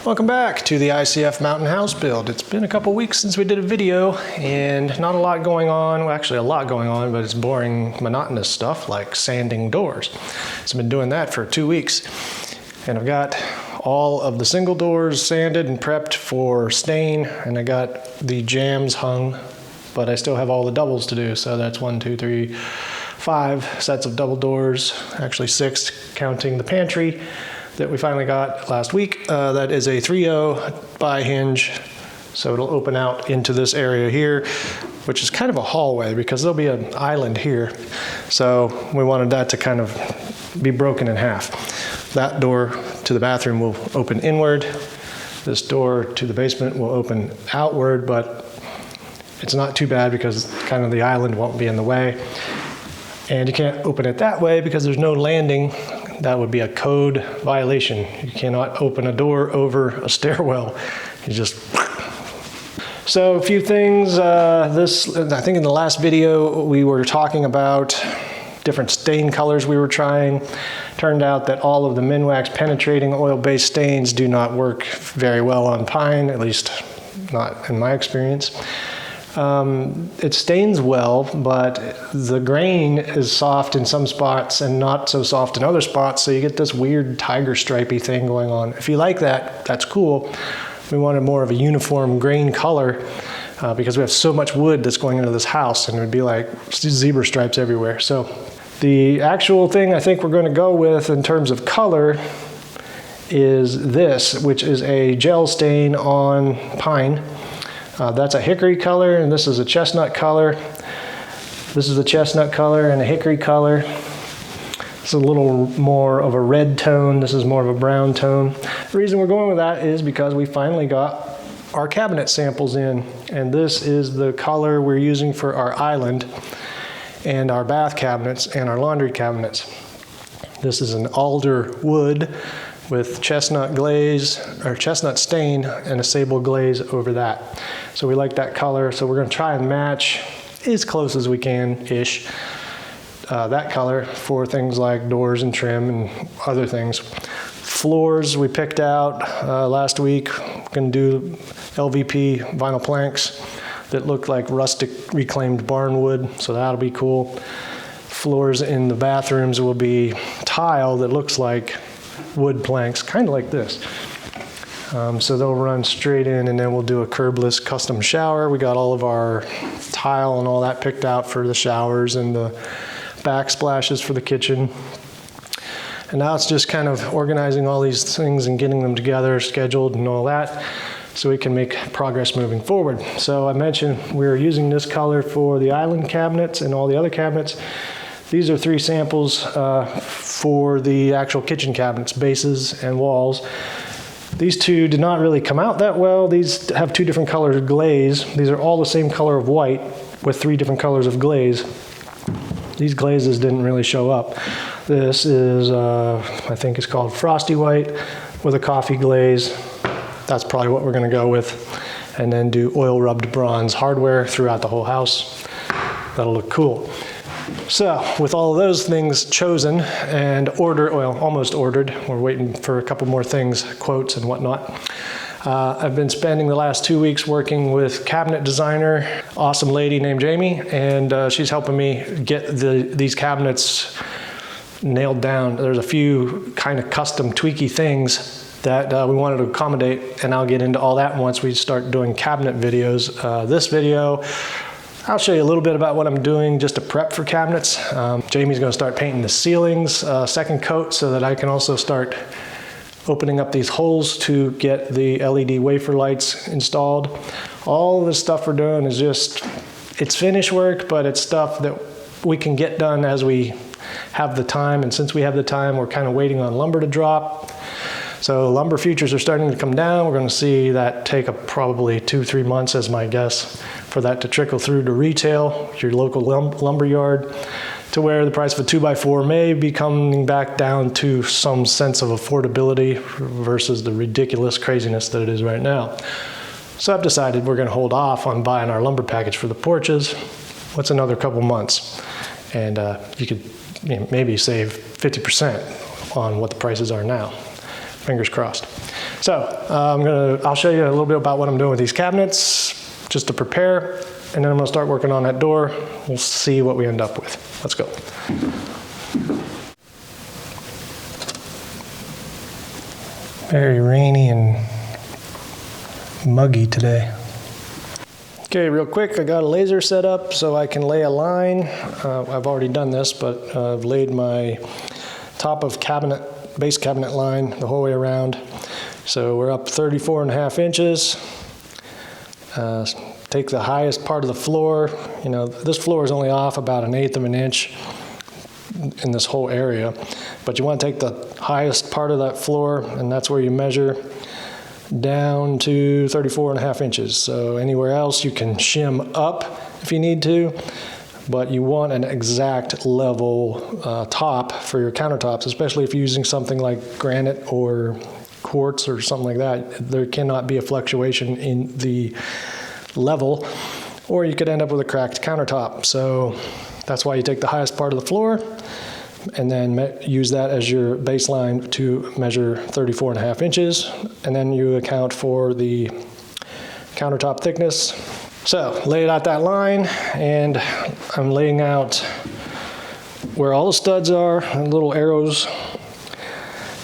Welcome back to the ICF Mountain House build. It's been a couple weeks since we did a video and not a lot going on. Well, actually a lot going on, but it's boring, monotonous stuff like sanding doors. So I've been doing that for 2 weeks. And I've got all of the single doors sanded and prepped for stain, and I got the jambs hung, but I still have all the doubles to do. So that's 1, 2, 3, 5 sets of double doors, actually 6 counting the pantry that we finally got last week. That is a 3.0 by hinge, so it'll open out into this area here, which is kind of a hallway because there'll be an island here. So we wanted that to kind of be broken in half. That door to the bathroom will open inward. This door to the basement will open outward, but it's not too bad because kind of the island won't be in the way. And you can't open it that way because there's no landing. That would be a code violation. You cannot open a door over a stairwell. You just... So a few things. I think in the last video we were talking about different stain colors we were trying. Turned out that all of the Minwax penetrating oil-based stains do not work very well on pine, at least not in my experience. It stains well, but the grain is soft in some spots and not so soft in other spots, so you get this weird tiger stripey thing going on. If you like that, that's cool. We wanted more of a uniform grain color because we have so much wood that's going into this house, and it would be like zebra stripes everywhere. So the actual thing I think we're going to go with in terms of color is this, which is a gel stain on pine. That's a hickory color, and this is a chestnut color. This is a chestnut color and a hickory color. It's a little more of a red tone. This is more of a brown tone. The reason we're going with that is because we finally got our cabinet samples in, and this is the color we're using for our island and our bath cabinets and our laundry cabinets. This is an alder wood with chestnut glaze, or chestnut stain, and a sable glaze over that. So we like that color, so we're gonna try and match as close as we can-ish that color for things like doors and trim and other things. Floors we picked out last week. We're gonna do LVP vinyl planks that look like rustic reclaimed barn wood, so that'll be cool. Floors in the bathrooms will be tile that looks like wood planks, kind of like this. So they'll run straight in, and then we'll do a curbless custom shower. We got all of our tile and all that picked out for the showers and the backsplashes for the kitchen. And now it's just kind of organizing all these things and getting them together, scheduled and all that, so we can make progress moving forward. So I mentioned we're using this color for the island cabinets and all the other cabinets. These are 3 samples for the actual kitchen cabinets, bases and walls. These 2 did not really come out that well. These have 2 different colors of glaze. These are all the same color of white with 3 different colors of glaze. These glazes didn't really show up. This is, I think it's called Frosty White with a coffee glaze. That's probably what we're gonna go with. And then do oil rubbed bronze hardware throughout the whole house. That'll look cool. So with all of those things chosen and almost ordered, we're waiting for a couple more things, quotes and whatnot. I've been spending the last 2 weeks working with cabinet designer, awesome lady named Jamie, and she's helping me get these cabinets nailed down. There's a few kind of custom tweaky things that we wanted to accommodate, and I'll get into all that once we start doing cabinet videos. This video, I'll show you a little bit about what I'm doing just to prep for cabinets. Jamie's gonna start painting the ceilings, second coat, so that I can also start opening up these holes to get the LED wafer lights installed. All the stuff we're doing is just, it's finished work, but it's stuff that we can get done as we have the time. And since we have the time, we're kind of waiting on lumber to drop. So lumber futures are starting to come down. We're going to see that take probably 2-3 months as my guess for that to trickle through to retail, your local lumber yard, to where the price of a 2x4 may be coming back down to some sense of affordability versus the ridiculous craziness that it is right now. So I've decided we're going to hold off on buying our lumber package for the porches. What's another couple months? And you could maybe save 50% on what the prices are now. Fingers crossed. So I'll show you a little bit about what I'm doing with these cabinets, just to prepare, and then I'm gonna start working on that door. We'll see what we end up with. Let's go. Very rainy and muggy today. Okay, real quick, I got a laser set up so I can lay a line. I've already done this, but I've laid my top of cabinet, base cabinet line the whole way around. So we're up 34.5 inches. Take the highest part of the floor. You know, this floor is only off about 1/8 of an inch in this whole area, but you want to take the highest part of that floor, and that's where you measure down to 34.5 inches. So anywhere else you can shim up if you need to, but you want an exact level top for your countertops, especially if you're using something like granite or quartz or something like that. There cannot be a fluctuation in the level, or you could end up with a cracked countertop. So that's why you take the highest part of the floor and then use that as your baseline to measure 34.5 inches, and then you account for the countertop thickness. So laid out that line, and I'm laying out where all the studs are, and little arrows,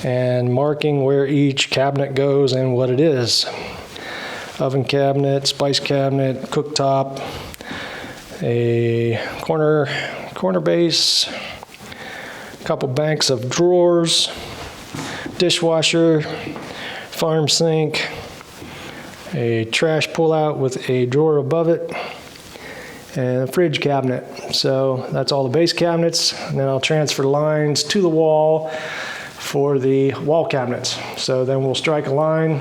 and marking where each cabinet goes and what it is. Oven cabinet, spice cabinet, cooktop, a corner base, couple banks of drawers, dishwasher, farm sink, a trash pullout with a drawer above it, and a fridge cabinet. So that's all the base cabinets, and then I'll transfer lines to the wall for the wall cabinets. So then we'll strike a line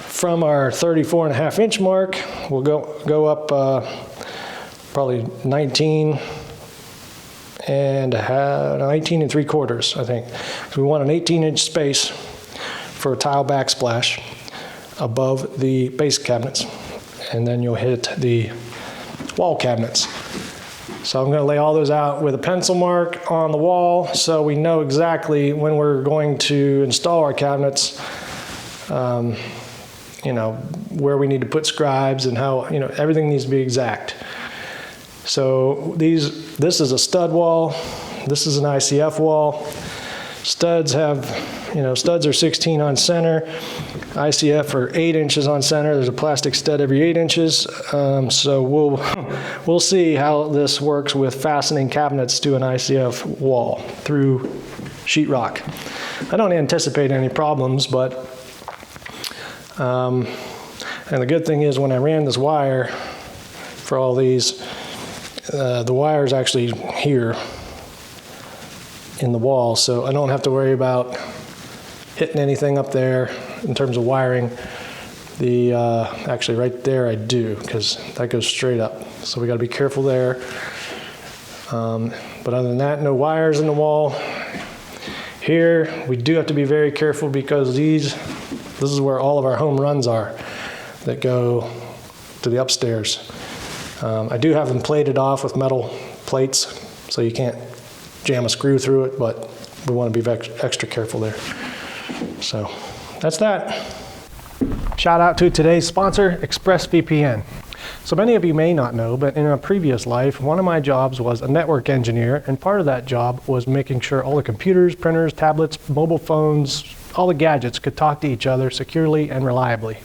from our 34.5 inch mark. We'll go up probably 19 and 3/4, I think. So we want an 18-inch space for a tile backsplash above the base cabinets, and then you'll hit the wall cabinets. So I'm going to lay all those out with a pencil mark on the wall, so we know exactly when we're going to install our cabinets, you know, where we need to put scribes and how, you know, everything needs to be exact. So this is a stud wall. This is an ICF wall. Studs are 16 on center. ICF are 8 inches on center. There's a plastic stud every 8 inches. So we'll see how this works with fastening cabinets to an ICF wall through sheetrock. I don't anticipate any problems, but and the good thing is when I ran this wire for all these, the wire is actually here in the wall, so I don't have to worry about hitting anything up there in terms of wiring. Actually right there I do, because that goes straight up, so we got to be careful there. But other than that, no wires in the wall. Here we do have to be very careful because this is where all of our home runs are that go to the upstairs. I do have them plated off with metal plates, so you can't jam a screw through it, but we want to be extra careful there. So that's that. Shout out to today's sponsor, ExpressVPN. So many of you may not know, but in a previous life, one of my jobs was a network engineer, and part of that job was making sure all the computers, printers, tablets, mobile phones, all the gadgets could talk to each other securely and reliably.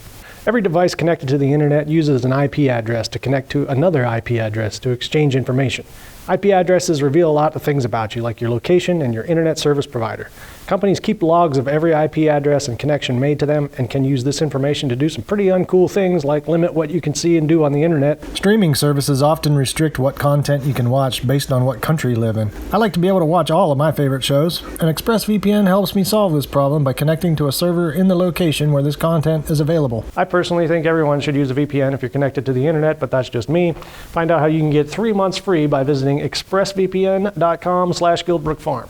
Every device connected to the internet uses an IP address to connect to another IP address to exchange information. IP addresses reveal a lot of things about you, like your location and your internet service provider. Companies keep logs of every IP address and connection made to them and can use this information to do some pretty uncool things like limit what you can see and do on the internet. Streaming services often restrict what content you can watch based on what country you live in. I like to be able to watch all of my favorite shows, and ExpressVPN helps me solve this problem by connecting to a server in the location where this content is available. I personally think everyone should use a VPN if you're connected to the internet, but that's just me. Find out how you can get 3 months free by visiting expressvpn.com/GuildbrookFarm.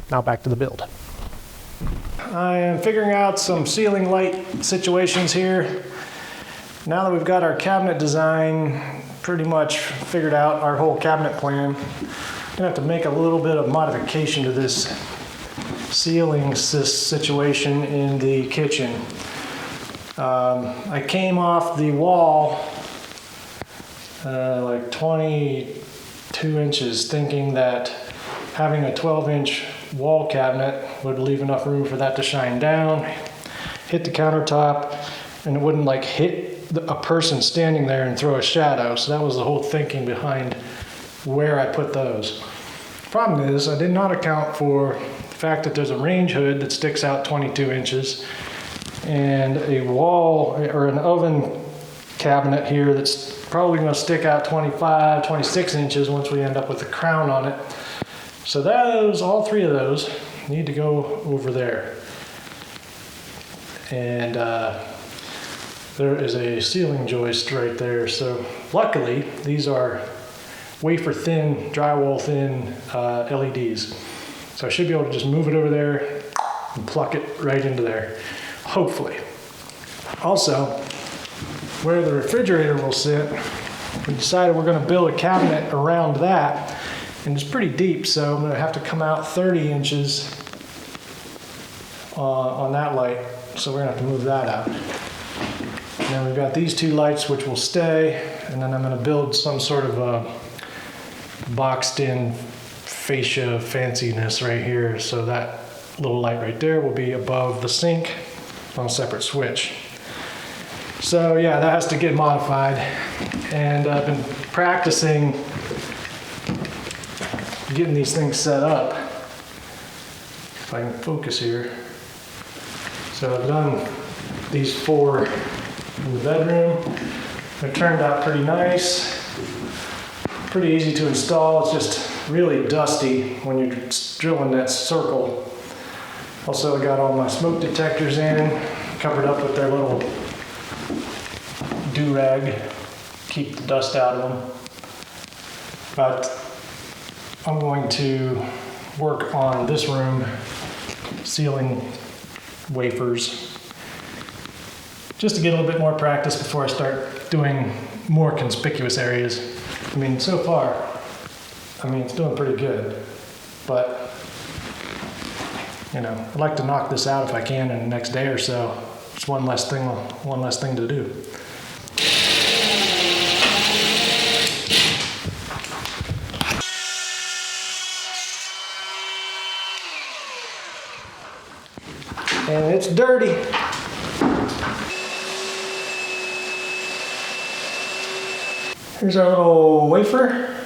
Now back to the build. I am figuring out some ceiling light situations here. Now that we've got our cabinet design pretty much figured out, our whole cabinet plan, I'm gonna have to make a little bit of modification to this ceiling situation in the kitchen. I came off the wall like 22 inches thinking that having a 12-inch wall cabinet would leave enough room for that to shine down, hit the countertop, and it wouldn't like hit a person standing there and throw a shadow. So that was the whole thinking behind where I put those. Problem is, I did not account for the fact that there's a range hood that sticks out 22 inches and a wall or an oven cabinet here that's probably going to stick out 25, 26 inches once we end up with a crown on it. So those, all three of those need to go over there. And there is a ceiling joist right there. So luckily, these are wafer thin, drywall thin LEDs. So I should be able to just move it over there and pluck it right into there, hopefully. Also, where the refrigerator will sit, we decided we're going to build a cabinet around that, and it's pretty deep, so I'm going to have to come out 30 inches on that light, so we're going to have to move that out. And then we've got these two lights which will stay, and then I'm going to build some sort of a boxed in fascia fanciness right here, so that little light right there will be above the sink on a separate switch. So yeah, that has to get modified, and I've been practicing getting these things set up. If I can focus here. So I've done these 4 in the bedroom. They turned out pretty nice. Pretty easy to install. It's just really dusty when you're drilling that circle. Also, I got all my smoke detectors in, covered up with their little do-rag, keep the dust out of them. But I'm going to work on this room, ceiling wafers, just to get a little bit more practice before I start doing more conspicuous areas. I mean, so far, it's doing pretty good, but you know, I'd like to knock this out if I can in the next day or so. It's one less thing to do. And it's dirty. Here's our little wafer.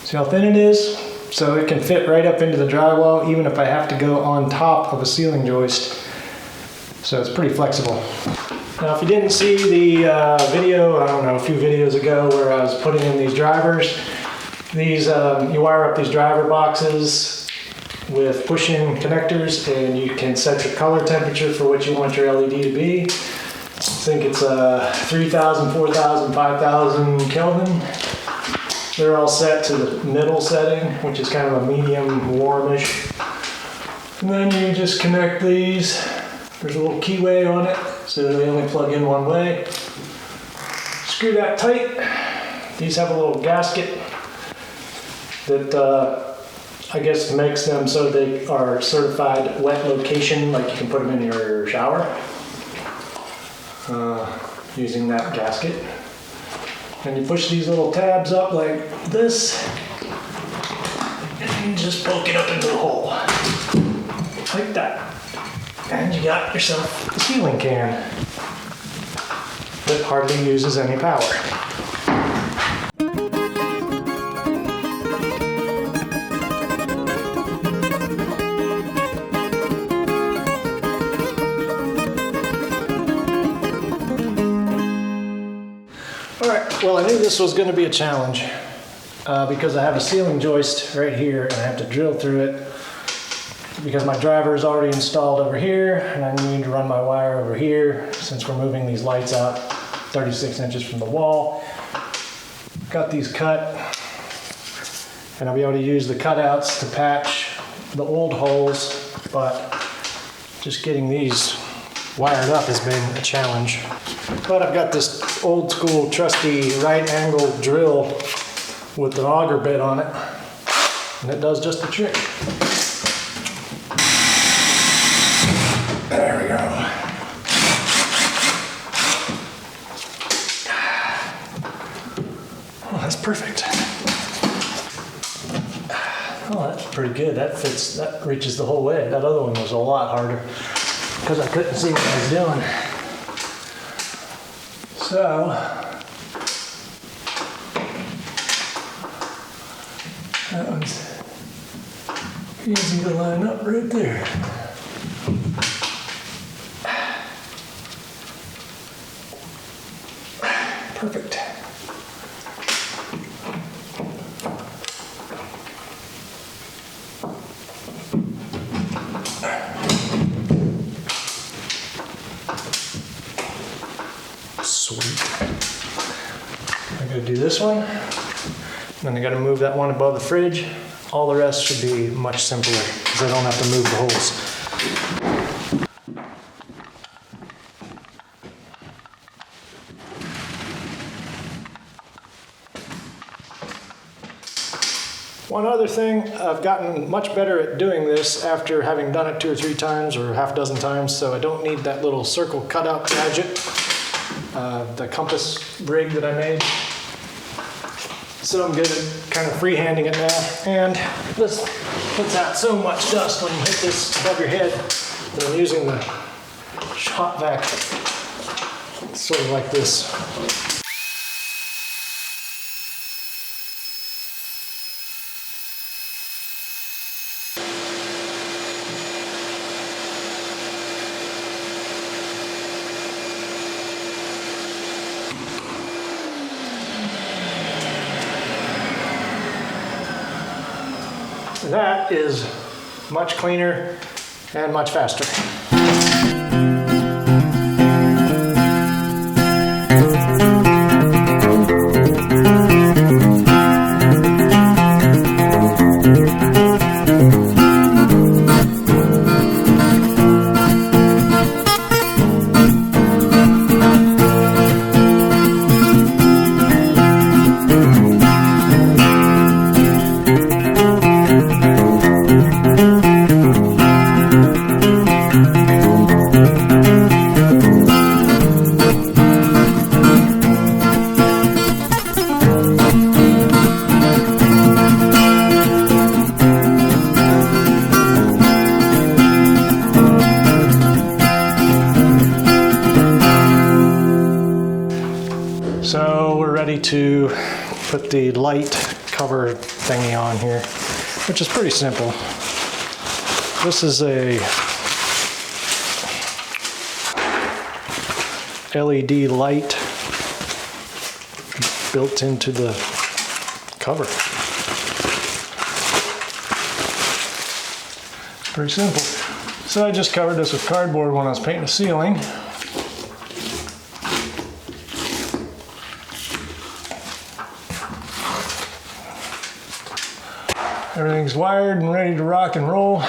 See how thin it is? So it can fit right up into the drywall even if I have to go on top of a ceiling joist. So it's pretty flexible. Now if you didn't see the video, I don't know, a few videos ago where I was putting in these drivers, these you wire up these driver boxes with push-in connectors, and you can set your color temperature for what you want your LED to be. I think it's 3,000, 4,000, 5,000 Kelvin. They're all set to the middle setting, which is kind of a medium warmish. And then you just connect these. There's a little keyway on it, so they only plug in one way. Screw that tight. These have a little gasket that I guess makes them so they are certified wet location, like you can put them in your shower using that gasket. And you push these little tabs up like this, and you just poke it up into the hole, like that. And you got yourself a ceiling can that hardly uses any power. Well, I knew this was going to be a challenge because I have a ceiling joist right here and I have to drill through it because my driver is already installed over here and I need to run my wire over here since we're moving these lights out 36 inches from the wall. Got these cut and I'll be able to use the cutouts to patch the old holes, but just getting these wired up has been a challenge. But I've got this old school trusty right angle drill with an auger bit on it, and it does just the trick. pretty good. That fits, that reaches the whole way. That other one was a lot harder because I couldn't see what I was doing. So, that one's easy to line up right there. Perfect. Sweet. I gotta do this one, then I gotta move that one above the fridge. All the rest should be much simpler because I don't have to move the holes. One other thing, I've gotten much better at doing this after having done it 2 or 3 times or half dozen times, so I don't need that little circle cutout gadget, the compass rig that I made. So I'm good at kind of freehanding it now. And this puts out so much dust when you hit this above your head that I'm using the hot vac sort of like this. That is much cleaner and much faster. So we're ready to put the light cover thingy on here, which is pretty simple. This is a LED light built into the cover. Pretty simple. So I just covered this with cardboard when I was painting the ceiling. Everything's wired and ready to rock and roll.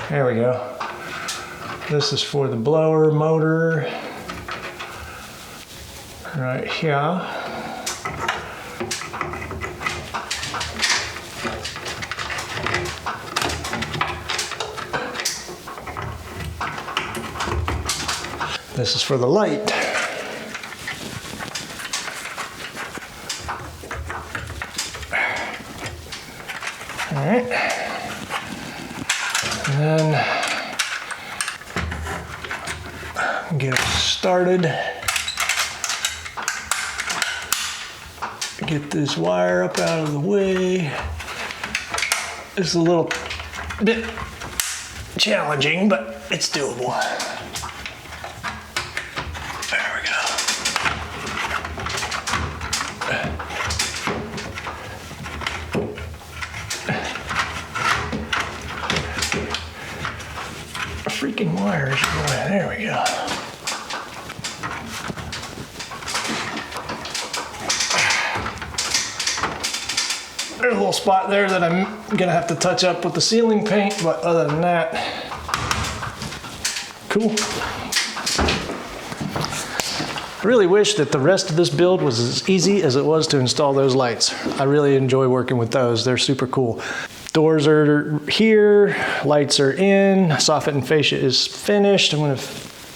There we go. This is for the blower motor right here. This is for the light. All right, and then get it started. Get this wire up out of the way. It's a little bit challenging, but it's doable. There we go. Freaking wires. There we go. There's a little spot there that I'm gonna have to touch up with the ceiling paint, but other than that, cool. I really wish that the rest of this build was as easy as it was to install those lights. I really enjoy working with those. They're super cool. Doors are here, lights are in, soffit and fascia is finished. I'm gonna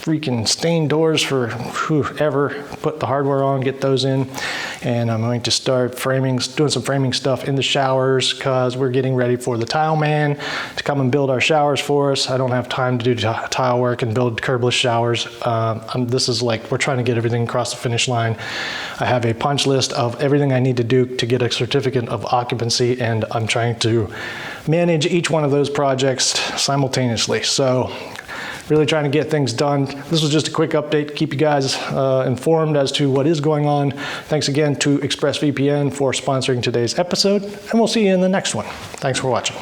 freaking stained doors for whoever put the hardware on, get those in. And I'm going to start doing some framing stuff in the showers because we're getting ready for the tile man to come and build our showers for us. I don't have time to do tile work and build curbless showers. This is like, we're trying to get everything across the finish line. I have a punch list of everything I need to do to get a certificate of occupancy, and I'm trying to manage each one of those projects simultaneously. So really trying to get things done. This was just a quick update, keep you guys informed as to what is going on. Thanks again to ExpressVPN for sponsoring today's episode, and we'll see you in the next one. Thanks for watching.